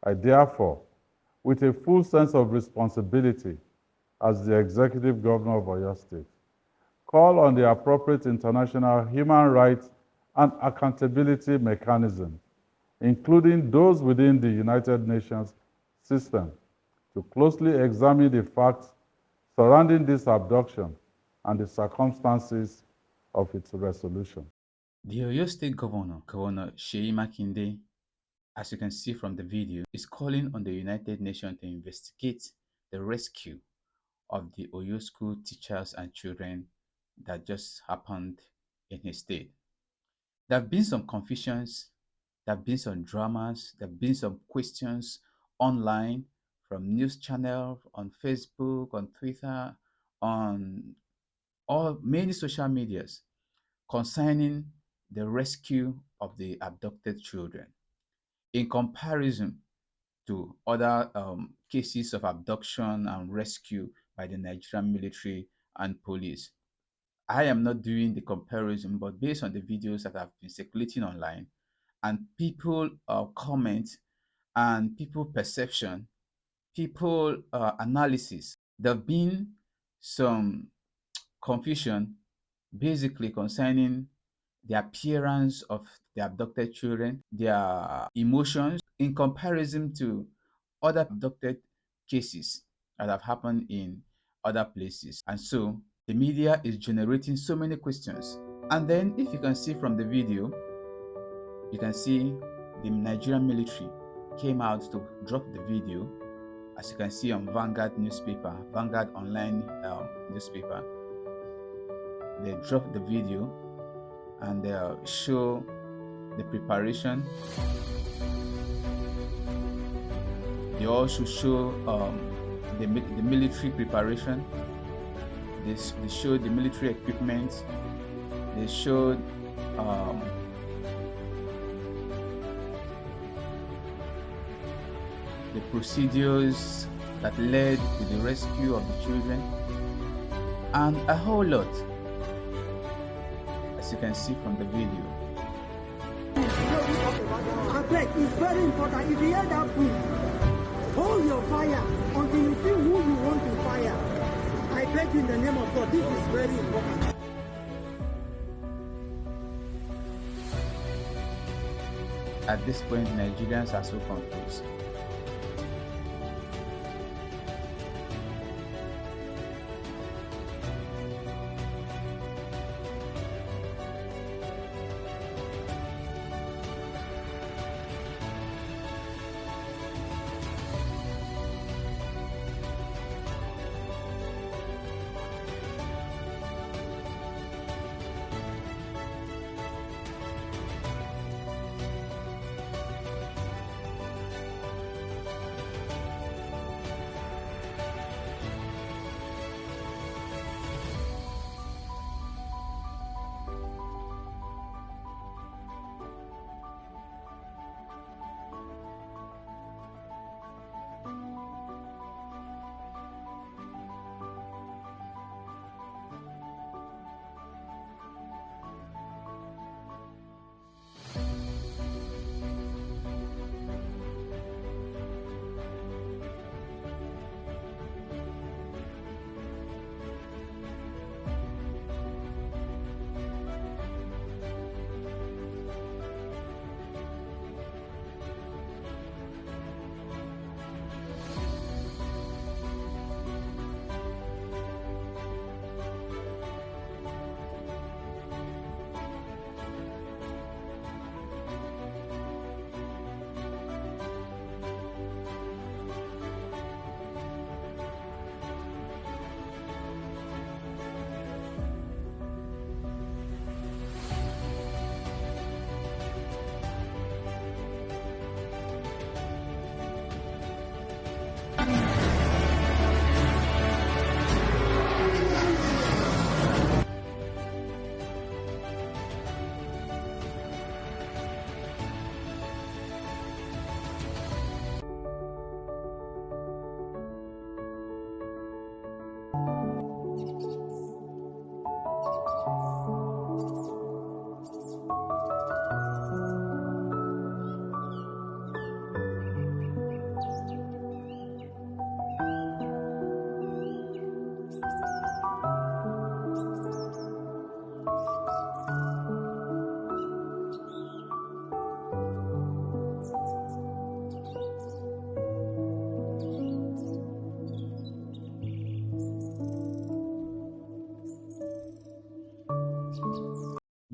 I therefore, with a full sense of responsibility as the Executive Governor of Oyo State, call on the appropriate international human rights and accountability mechanisms, including those within the United Nations system, to closely examine the facts surrounding this abduction and the circumstances of its resolution. The Oyo State Governor, Governor Seyi Makinde, as you can see from the video, is calling on the United Nations to investigate the rescue of the Oyo school teachers and children that just happened in his state. There have been some confusions, there have been some dramas, there have been some questions online from news channels, on Facebook, on Twitter, on all many social medias concerning the rescue of the abducted children in comparison to other cases of abduction and rescue by the Nigerian military and police. I am not doing the comparison, but based on the videos that have been circulating online and people comment and people perception, people analysis, there have been some confusion basically concerning the appearance of the abducted children, their emotions in comparison to other abducted cases that have happened in other places. And so the media is generating so many questions. And then if you can see from the video, you can see the Nigerian military came out to drop the video, as you can see on Vanguard newspaper, Vanguard online newspaper. They dropped the video and they show the preparation. They also show the military preparation. They showed the military equipment. They showed the procedures that led to the rescue of the children, and a whole lot, as you can see from the video. It's very important. If you hear that boom, hold your fire until you see who you want to fire. I beg you in the name of God, this is very important. At this point, Nigerians are so confused.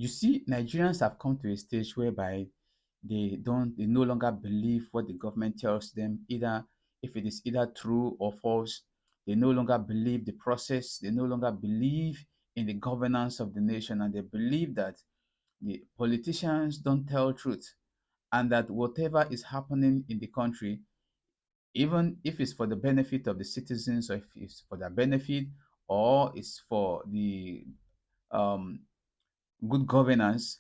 You see, Nigerians have come to a stage whereby they no longer believe what the government tells them, either if it is either true or false. They no longer believe the process, they no longer believe in the governance of the nation, and they believe that the politicians don't tell truth, and that whatever is happening in the country, even if it's for the benefit of the citizens, or if it's for their benefit, or it's for the um, good governance,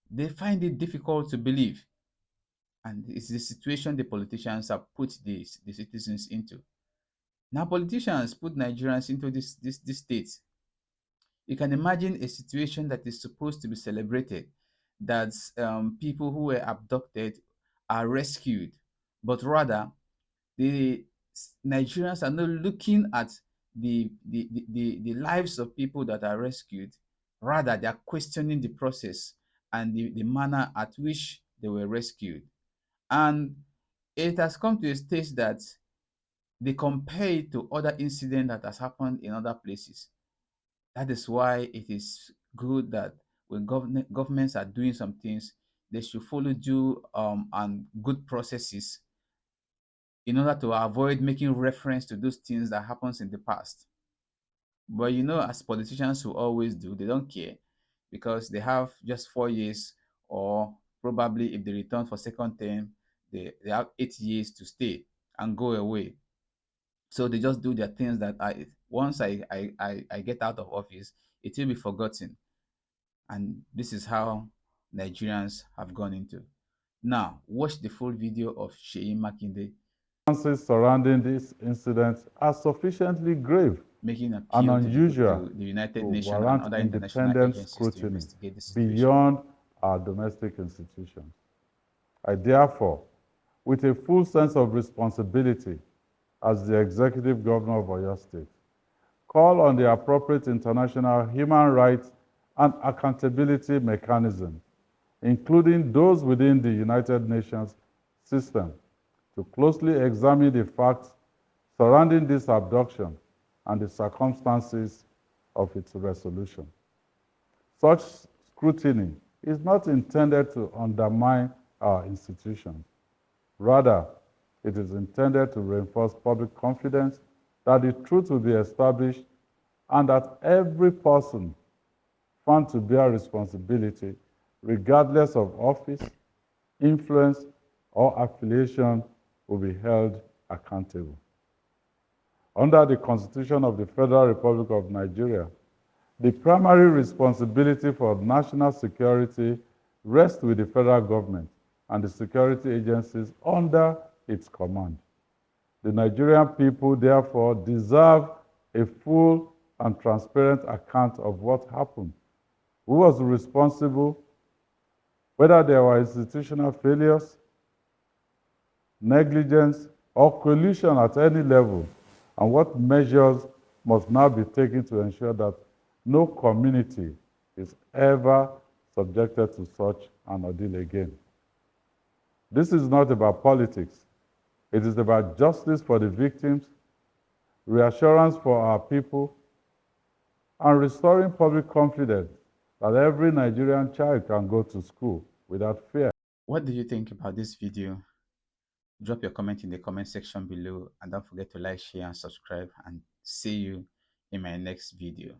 they find it difficult to believe. And it's the situation the politicians have put the citizens into. Now, politicians put Nigerians into this state. You can imagine a situation that is supposed to be celebrated, that people who were abducted are rescued, but rather the Nigerians are not looking at the lives of people that are rescued. Rather, they are questioning the process and the manner at which they were rescued. And it has come to a stage that they compare it to other incidents that has happened in other places. That is why it is good that when governments are doing some things, they should follow due and good processes in order to avoid making reference to those things that happens in the past. But as politicians who always do, they don't care, because they have just 4 years, or probably if they return for second term, they have 8 years to stay and go away. So they just do their things that once I get out of office, it will be forgotten. And this is how Nigerians have gone into. Now, watch the full video of Seyi Makinde Circumstances surrounding this incident are sufficiently grave making and appeal to unusual the to United Nations and warrant other international independent agencies to scrutiny investigate the situation. beyond our domestic institutions. I therefore, with a full sense of responsibility as the Executive Governor of Oyo State, call on the appropriate international human rights and accountability mechanisms, including those within the United Nations system, to closely examine the facts surrounding this abduction and the circumstances of its resolution. Such scrutiny is not intended to undermine our institutions. Rather, it is intended to reinforce public confidence that the truth will be established and that every person found to bear responsibility, regardless of office, influence, or affiliation, will be held accountable. Under the Constitution of the Federal Republic of Nigeria, the primary responsibility for national security rests with the federal government and the security agencies under its command. The Nigerian people, therefore, deserve a full and transparent account of what happened, who was responsible, whether there were institutional failures, negligence, or collusion at any level, and what measures must now be taken to ensure that no community is ever subjected to such an ordeal again. This is not about politics. It is about justice for the victims, reassurance for our people, and restoring public confidence that every Nigerian child can go to school without fear. What do you think about this video? Drop your comment in the comment section below, and don't forget to like, share, and subscribe, and see you in my next video.